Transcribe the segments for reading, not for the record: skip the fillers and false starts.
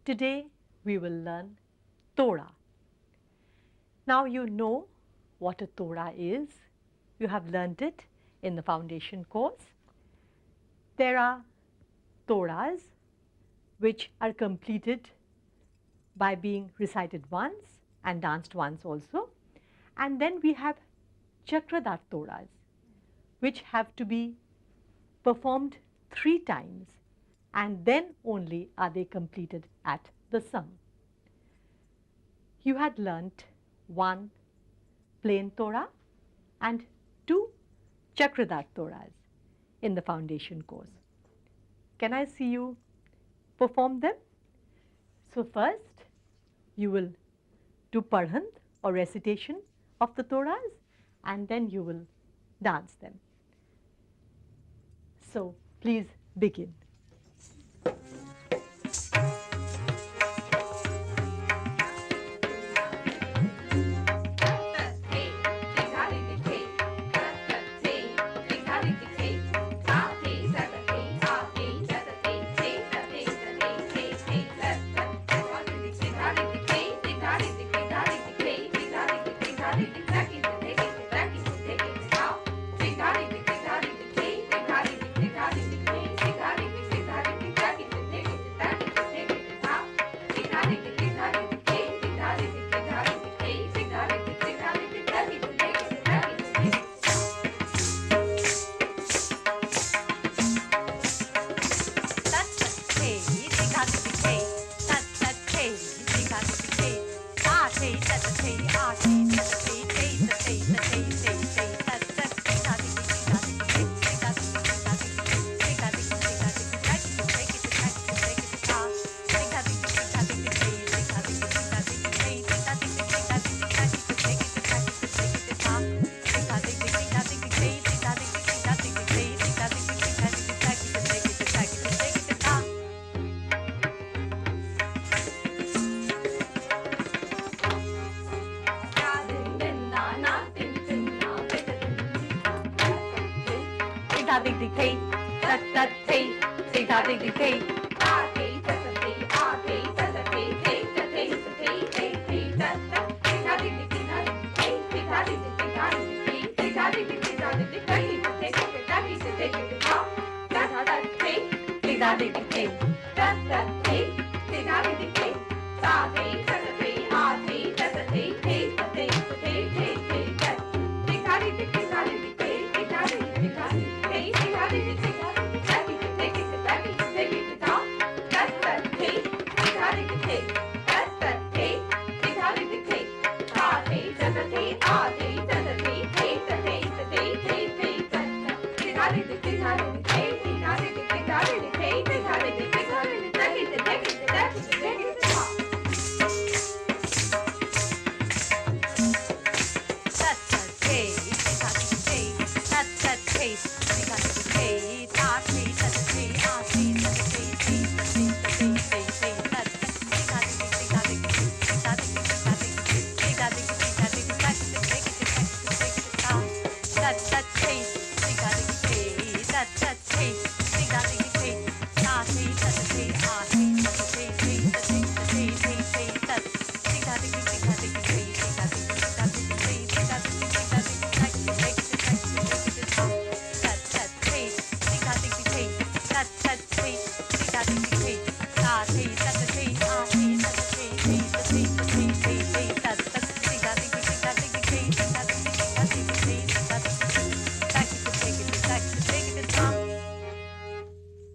Today we will learn Toda. Now you know what a Toda is. You have learnt it in the foundation course. There are Todas which are completed by being recited once and danced once also. And then we have Chakradat Todas which have to be performed 3 times, and then only are they completed at the sum. You had learnt 1 plain Toda and 2 Chakradat Todas in the foundation course. Can I see you perform them? So first you will do Padhant or recitation of the Todas, and then you will dance them. So please begin.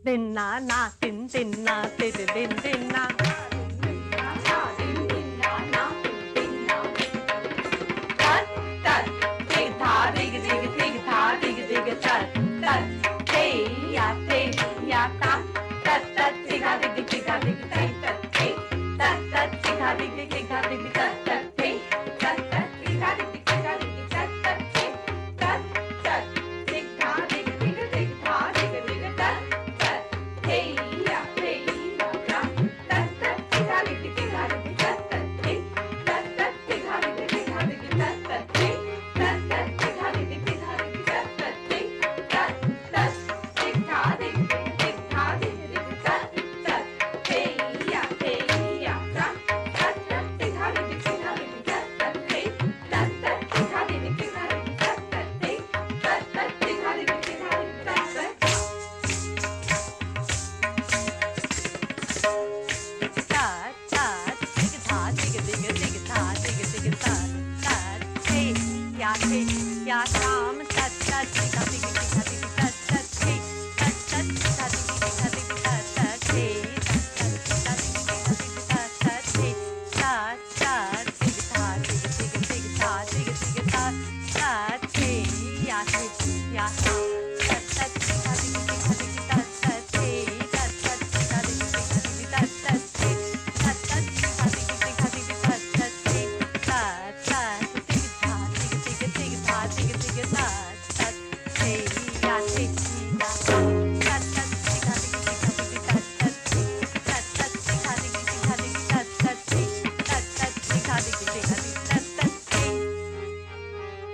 Dinna na tin dinna tin din dinna. Tat tat dig tha dig dig dig tha dig dig tat tat hey ya ta tat tat dig dig dig dig dig tat tat hey tat tat dig dig dig dig da dig dig da da hey da da dig da dig dig da dig dig da da hey da da dig da dig dig dig da dig dig da da hey ya da da da dig da dig dig da dig dig da da hey da da dig da dig dig da dig dig da da hey da da dig da dig dig da dig dig da da hey da da dig da dig dig da dig dig da da hey ya da da da dig da dig dig da dig dig da da hey da da dig da dig dig da dig dig da da hey da da dig da dig dig da dig dig da da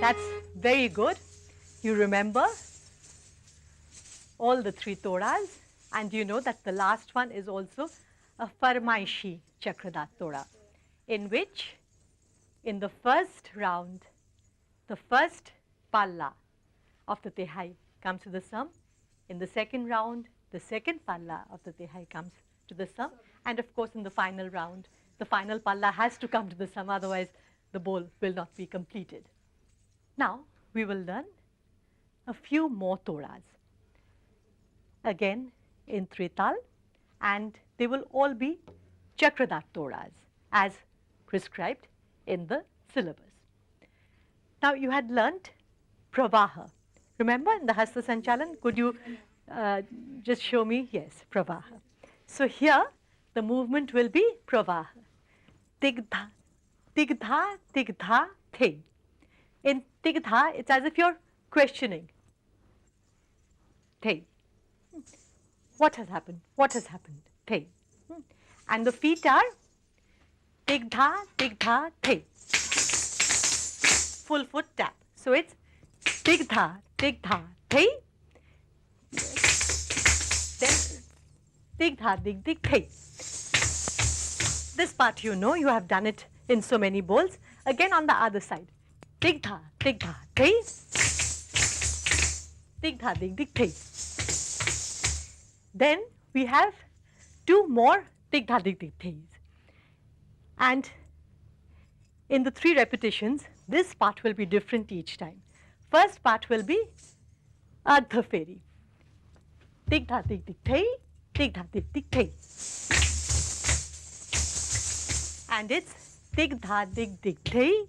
That's very good. You remember all the three todas, and you know that the last one is also a Farmaishi Chakradat Toda, in which in the first round, the first palla of the Tehai comes to the sum. In the second round, the second palla of the Tehai comes to the sum. And of course, in the final round, the final palla has to come to the sum, otherwise the bowl will not be completed. Now, we will learn a few more todas, again in Trital, and they will all be Chakradat todas as prescribed in the syllabus. Now, you had learnt Pravaha. Remember in the Hasta Sanchalan, could you just show me? Yes, Pravaha. So here, the movement will be Pravaha. Tigdha, tigdha, tigdha, the. In tigdha, it's as if you're questioning. The. What has happened? What has happened? The. And the feet are tigdha, tigdha, the. Full foot tap. So it's tigdha, tigdha, the. Then tigdha, dig, dig, the. This part you know, you have done it in so many bowls. Again on the other side. Tigdha, tigdha, the. Tigdha, dig, dig, the. Then we have two more tigdha, dig, dig, the's. And in the three repetitions, this part will be different each time. First part will be Ardha Feri. Tigdha, dig, dig, the. Tigdha, dig, dig, the. And it's tigdha, dig, dig, the.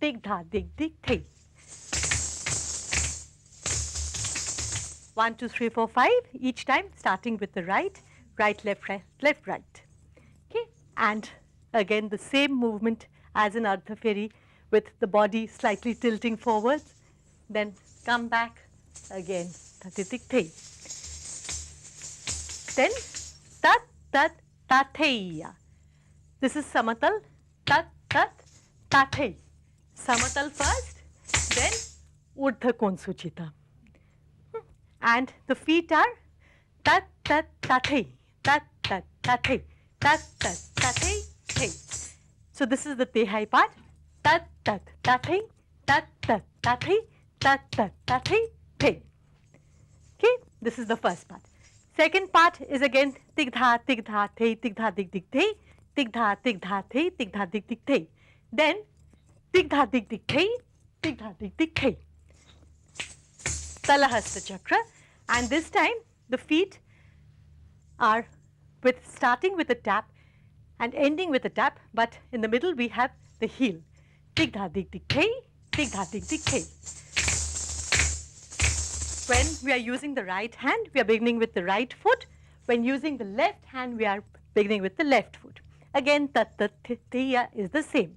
Tigdha, dig, dig, the. 1, 2, 3, 4, 5 each time, starting with the right, right, left, right. Okay, and again the same movement as in Ardha Feri with the body slightly tilting forwards. Then come back again. Then tat tat tatheya. This is Samatal. Tat tat tathe. Samatal first, then Urdhva Konsuchita. And the feet are tat tat tathe, tat tat tathe, tat tat tathe, the. So this is the Tehai part. Tat tat tathe, tat tat tathe, tat tat tathe, the. Okay, this is the first part. Second part is again tigdha, tigdha, the, tigdha, dig, dig, the, tigdha, tigdha, the, tigdha, dig, dig, the. Then tigdha, dig, dig, the, tigdha, dig, dig, the. Talahasta Chakra, and this time the feet are starting with a tap and ending with a tap, but in the middle we have the heel. Tigdha, dig, dig, the, tigdha, dig, dig, the. When we are using the right hand, we are beginning with the right foot. When using the left hand, we are beginning with the left foot. again tat tat theya is the same.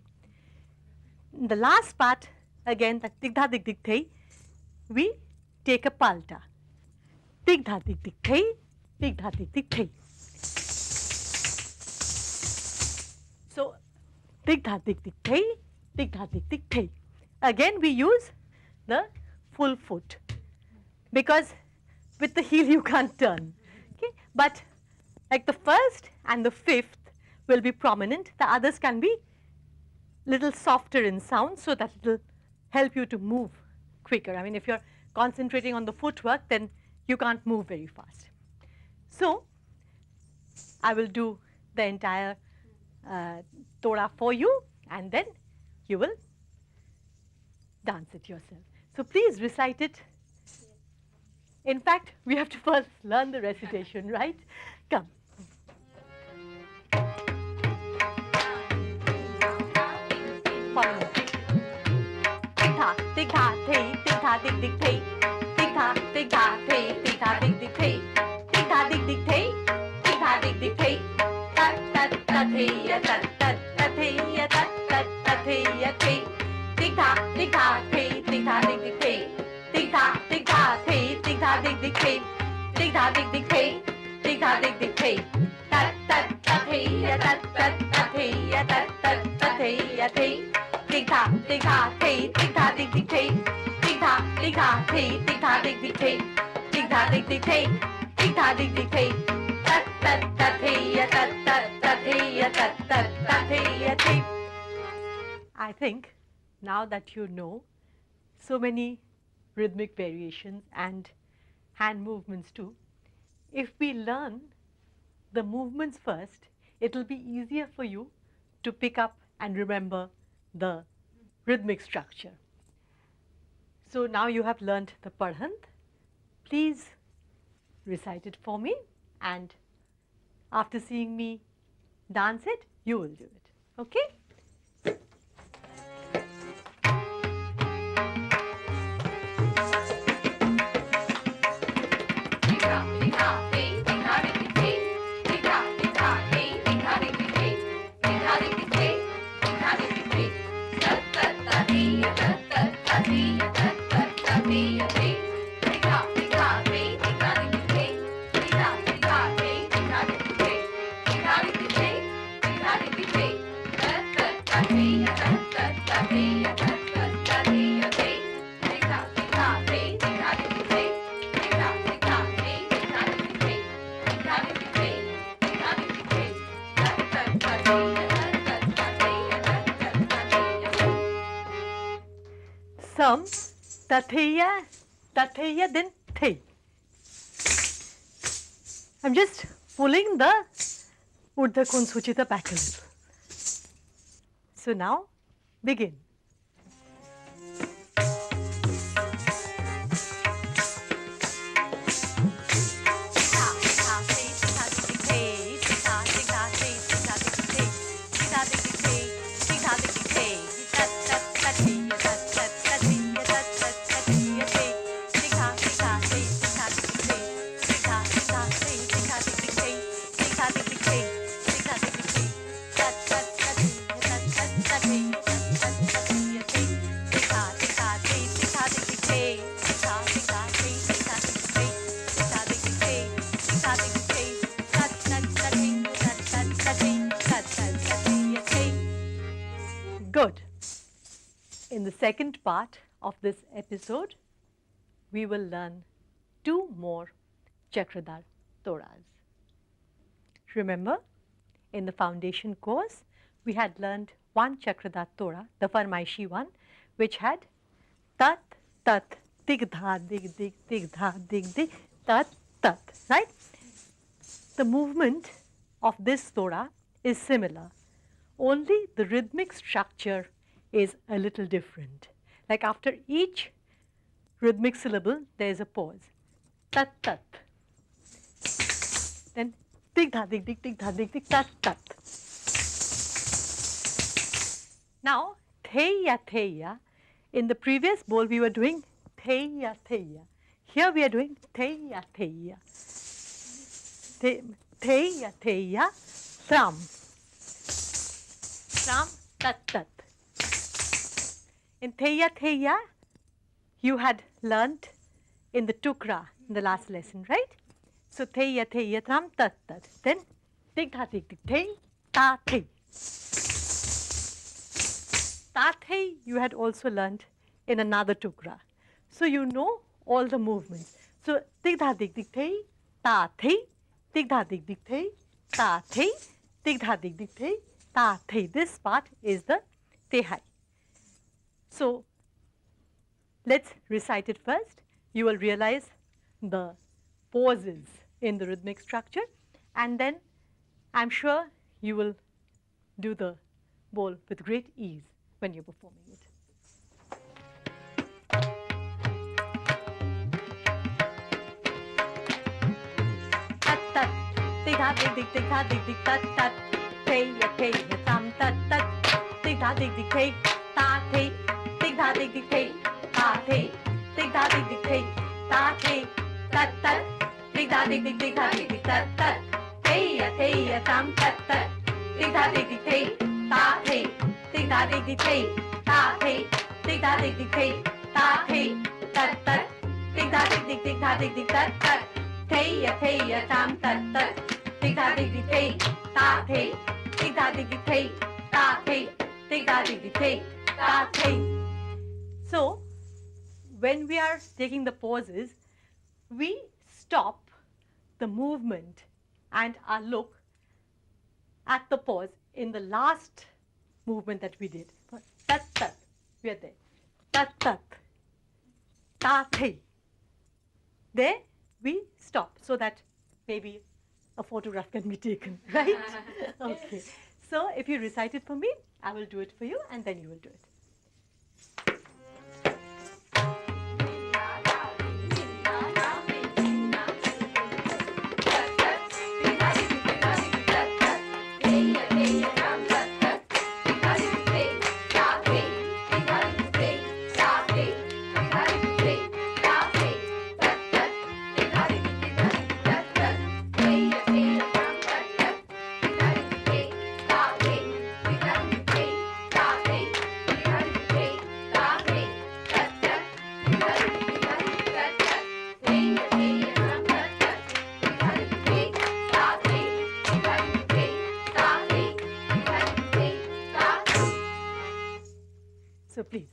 In the last part, again the tigdha dig dig thei, we take a palta. Tigdha dig dig thei, tigdha dig dig thei. So tigdha dig dig thei, tigdha dig dig thei. Again we use the full foot because with the heel you can't turn. Okay? But like the first and the fifth will be prominent, the others can be little softer in sound so that it will help you to move quicker. I mean, if you're concentrating on the footwork, then you can't move very fast. So I will do the entire toda for you, and then you will dance it yourself. So please recite it. In fact, we have to first learn the recitation, right? Come. Follow me. Tig-tha, tig-tha, thei, tig-tha, dig-dig-thei. Tig-tha, tig-tha, thei, tig-tha, dig-dig-thei. Tig-tha, dig-dig-thei, tig-tha, dig-dig-thei. Tat-tat-tat-thei-ya, tat-tat-tat-thei-ya, tat-tat-tat-thei-ya, thei. Tig-tha, tig-tha, thei, tig-tha, dig-dig-thei. Tig-tha, tig-tha, thei, tig-tha, dig-dig-thei. Tig-tha, dig-dig-thei, tig-tha, dig-dig-thei. Tat-tat-tat-thei-ya, tat-tat-tat-thei-ya, tat-tat-tat-thei-ya, thei. Tig-tha, tig-tha, thei, tig-tha, dig-dig-thei. Tig-tha, tig-tha, thei, tig-tha, dig-dig-thei. Tig-tha, dig-dig-thei, tig-tha, dig-dig-thei. Tat-tat-tat-thei-ya, tat-tat-tat-thei-ya, tat-tat-tat-thei-ya, thei. I think now that you know so many rhythmic variations and hand movements too, if we learn the movements first, it will be easier for you to pick up and remember the rhythmic structure. So now you have learnt the Padhant. Please recite it for me, and after seeing me dance it, you will do it. Okay? Some tatheya, tatheya, then thei. I'm just pulling the Urdhva Konsuchita back a little. So now begin. Good. In the second part of this episode, we will learn 2 more Chakradhar Todas. Remember, in the foundation course, we had learned 1 Chakradhar Toda, the Farmaishi one, which had tat, tat, dig, dha, dig, dig, dig, dha, dig, dig, tat, tat, right? The movement of this Toda is similar. Only the rhythmic structure is a little different. Like after each rhythmic syllable, there is a pause. Tat, tat. Then dig, dha, dig, dig, tat, tat. Now, theya, theya. In the previous bowl, we were doing theya, theya. Here we are doing theya, theya. Theya, theya, thumb. Ram, tat, tat. In Theya, Theya, you had learnt in the Tukra in the last lesson, right? So Theya, Theya, Ram, tat, tat. Then Dig, Tha, Dig, Dig, Thay, Ta, Thay. Ta, Thay you had also learnt in another Tukra. So you know all the movements. So Dig, Tha, Dig, Dig, Thay, Ta, Thay, Dig, Tha, Dig, Dig, Thay, Ta, Thay, Dig, Tha, Dig, Dig, Thay, Ta, Thay. This part is the Tehai. So let's recite it first. You will realize the pauses in the rhythmic structure, and then I'm sure you will do the bowl with great ease when you're performing it. Tat tat, dig da dig dig dig da dig dig tat tat, thay ya thay ya tam tat tat, dig da dig dig thay, ta thay, dig da dig dig thay, ta thay, dig da dig dig thay, ta thay, tat tat, dig da dig dig dig da dig dig tat tat, thay ya tam tat tat, dig da dig dig thay, ta thay, dig da dig dig thay, ta thay, dig da dig dig thay, ta thay, tat tat, dig da dig dig dig da dig dig tat tat. Thay ya tam tat tat, dig da dig dig thay, ta thay, dig da dig dig thay, ta thay, dig da dig dig thay, ta thay. So when we are taking the pauses, we stop the movement and our look at the pause in the last movement that we did. Tat tat, we are there. Tat tat, ta thay. There we stop so that maybe a photograph can be taken, right? Okay. So if you recite it for me, I will do it for you and then you will do it. So please.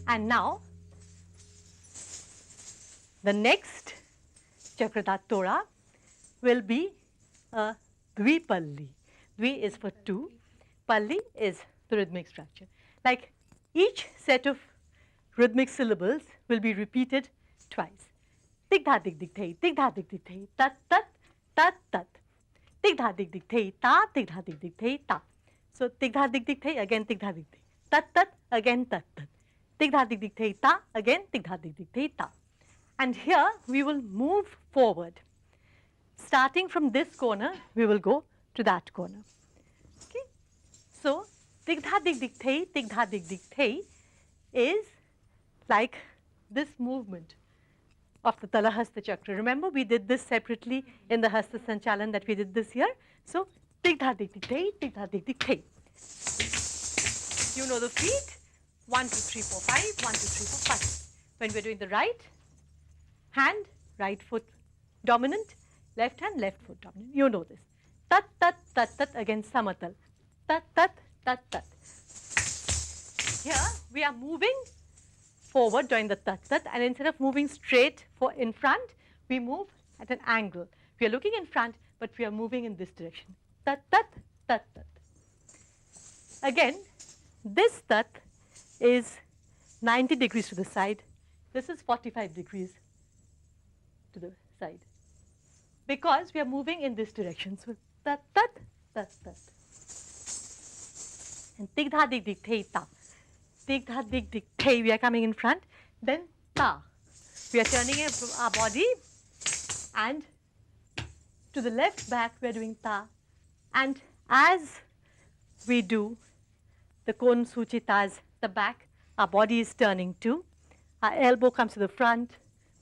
And now, the next Chakratat Toda will be a Dvipalli. Dvi is for two, Palli is the rhythmic structure. Like each set of rhythmic syllables will be repeated twice. Dig da dig dig thay, dig da dig dig thay, tat tat, tat tat. Dig da dig dig thay, ta, dig da dig dig thay, ta. So dig da dig dig thay, again dig da dig dig. Tat tat, again tat tat. Dig da dig dig thay, ta, again dig da dig dig thay, ta. And here we will move forward. Starting from this corner, we will go to that corner. Okay? So dig da dig dig thay is like this movement of the Talahasta Chakra. Remember, we did this separately in the Hasta Sanchalan that we did this year. So dig da dig dig thay, dig da dig dig thay. You know the feet. 1, 2, 3, 4, 5, 1, 2, 3, 4, 5. When we're doing the right hand, right foot dominant, left hand, left foot dominant. You know this. Tat, tat, tat, tat against Samatal. Tat, tat, tat, tat. Here we are moving forward during the tat, tat, and instead of moving straight in front, we move at an angle. We are looking in front, but we are moving in this direction. Tat, tat, tat, tat. Again, this tat is 90 degrees to the side. This is 45 degrees to the side, because we are moving in this direction. So tat, tat, tat, tat. And dig dha dig dig thay ta. Dig dha dig dig thay. We are coming in front. Then ta. We are turning our body, and to the left back we are doing ta. And as we do the Kon Suchitas, the back, our body is turning too. Our elbow comes to the front,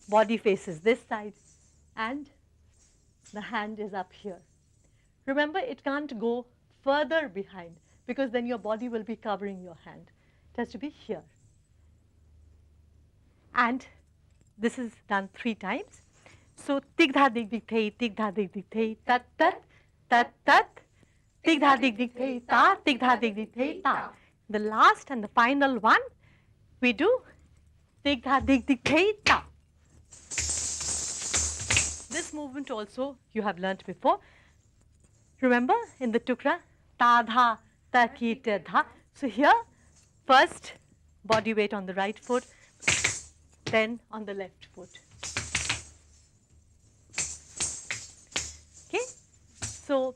body faces this side, and the hand is up here. Remember, it can't go further behind, because then your body will be covering your hand. It has to be here. And this is done 3 times. So tig dha dig dig thay, tig dha dig dig thay, tat tat, tat tat, tig dha dig dig thay ta, tig dha dig dig thay ta. The last and the final one, we do tig dha dig dig thay ta. This movement also you have learnt before. Remember in the tukra, ta dha, ta ki ta dha. So here, first body weight on the right foot, then on the left foot. Okay, so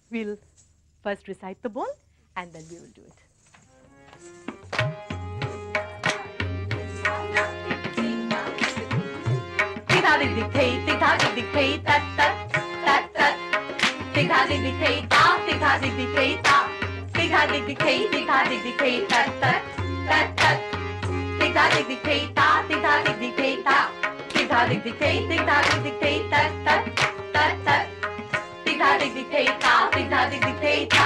we'll first recite the bol, and then we will do it. Tig dha dig dig thay, tig dha dig dig thay, tat tat, tat tat. Tig dha dig dig thay ta, tig dha dig dig thay ta. Tig dha dig dig thay, tig dha dig dig thay, tat tat, tat tat. Tig dha dig dig thay ta, tig dha dig dig thay ta. Tig dha dig dig thay, tig dha dig dig thay, tat tat, tat tat. Tig dha dig dig thay ta, tig dha dig dig thay ta.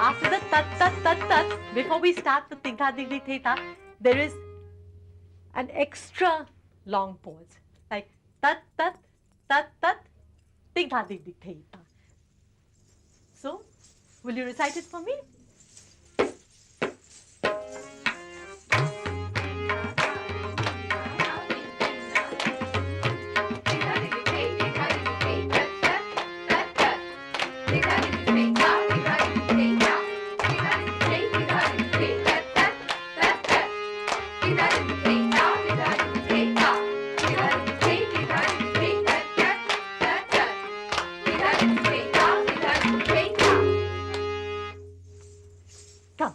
After the tat tat tat tat, before we start the tig dha dig dig thay ta, there is an extra long pause, like tat tat tat tat, tig dha dig dig thay ta. So, will you recite it for me? Come.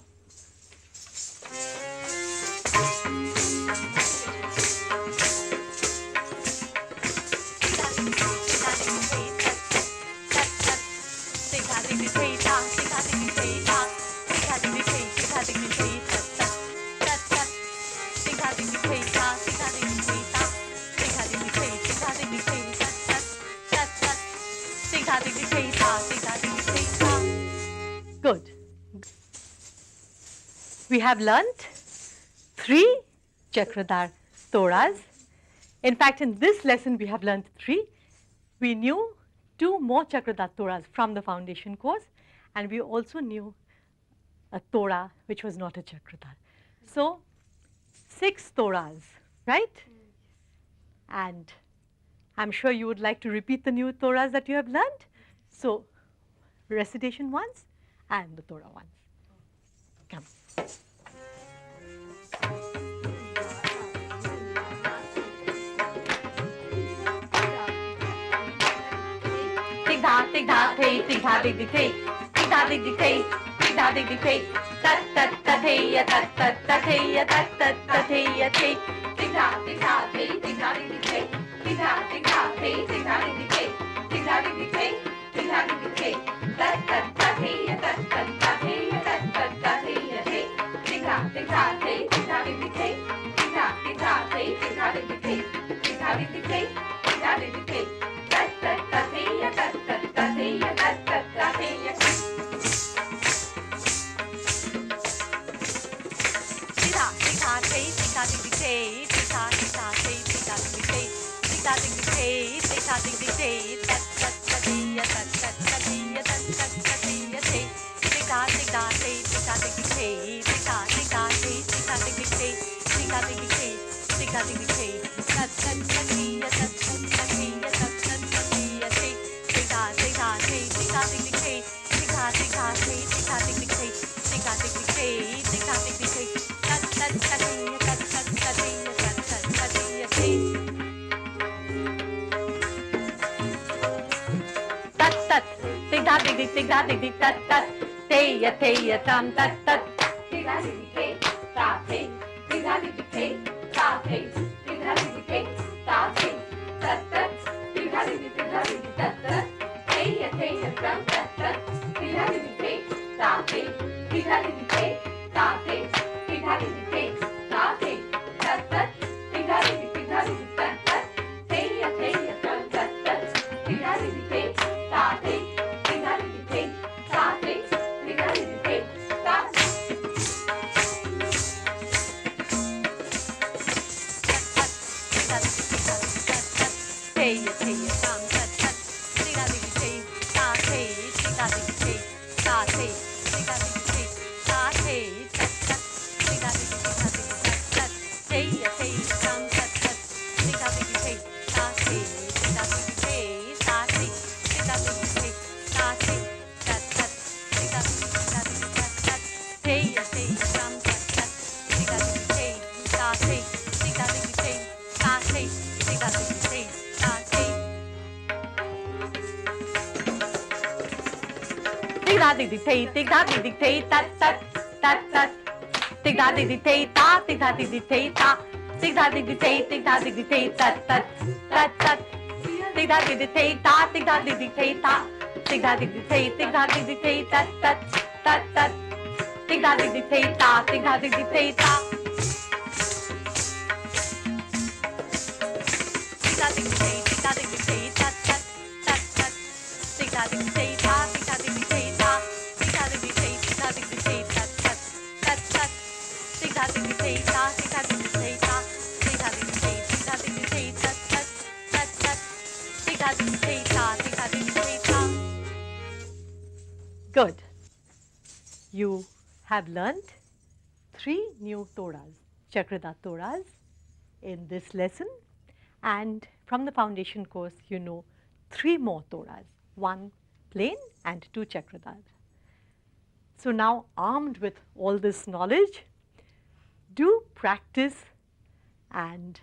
Good. We have learnt 3 Chakradhar Toras. In fact, in this lesson we have learnt 3. We knew 2 more Chakradhar Toras from the foundation course, and we also knew a Tora which was not a Chakradhar. So 6 Toras, right? And I'm sure you would like to repeat the new Toras that you have learnt. So recitation once and the Tora once. Come. Tig dha thay, tig dha dig dig thay, tig dha dig dig thay, tig dha dig dig thay, tat tat tat hey ya tat tat tat hey ya tat tat tat hey ya thay. Tig dha thay, tig dha dig dig thay, tig dha thay, tig dha dig dig thay, tig dha dig dig thay, tig dha dig dig thay, tat tat tat hey ya tat tat tat hey ya tat tat tat hey ya thay. Tig dha thay, tig dha dig dig thay, tig dha thay, tig dha dig dig thay, tig dha dig dig thay, tig dha dig dig thay, tat tat tat hey ya tat tat tat hey ya tat tat tat hey ya. Tig dha thay, tig dha dig dig thay, tig dha thay, tig dha dig dig thay, tig dha dig dig thay, tig dha dig dig thay, tat tat tat hey ya tat tat tat hey ya tat tat tat hey ya thay. Tig dha thay, tig dha dig dig thay, tig dha thay, tig dha dig dig thay, tig dha dig dig thay, tig dha dig dig thay, tat tat tat hey ya tat tat tat hey ya tat tat tat hey ya thay. Tig dha thay, tig dha dig dig thay, tig dha thay, tig dha dig dig thay, tig dha dig dig thay, tig dha dig dig di tig da di di tat tat. Teya tam tat tat. Tig da di di te, ta te. Tig da di di te, ta te. Tig da di di te, ta te. Tat tat. Tig da di di tig da di di tat tat. Teya tam tat tat. Tig da di di te, ta te. Tig da di di te, ta te. Tig da di di te, ta te. Tat tat. Tig da di di tig da di di tat tat. Teya tam tat tat. Tig da di di te, ta te. Tig da di di te, ta te. Tig da di di te, ta te. Tig da di di tay, tig da di di tay, tat tat tat tat. Tig da di di tay ta, tig da di di tay ta. Tig da di di tay, tig da di di tay, tat tat tat tat. Tig da di di tay ta, tig da di di tay ta. Tig da di di tay, tig da di di tay, tat tat tat tat. Tig da di di tay ta, tig da di di tay ta. Tig da di di tay, tig da di di tay, tat tat tat tat. Tig da di di tay ta, tig da di di tay ta. Tig da di di tay, tig da di di tay, tat tat tat tat. Tig da di di tay ta, tig da di di tay ta. Tig da di di tay, tig da di di tay, tat tat tat tat. Tig da di di tay ta, tig da di di tay ta. Good. You have learnt 3 new todas, Chakradat todas, in this lesson, and from the foundation course you know 3 more todas, 1 plain and 2 Chakradat. So now, armed with all this knowledge, do practice, and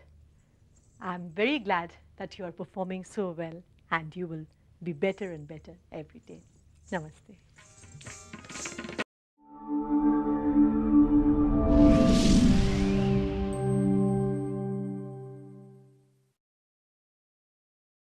I'm very glad that you are performing so well, and you will be better and better every day. Namaste.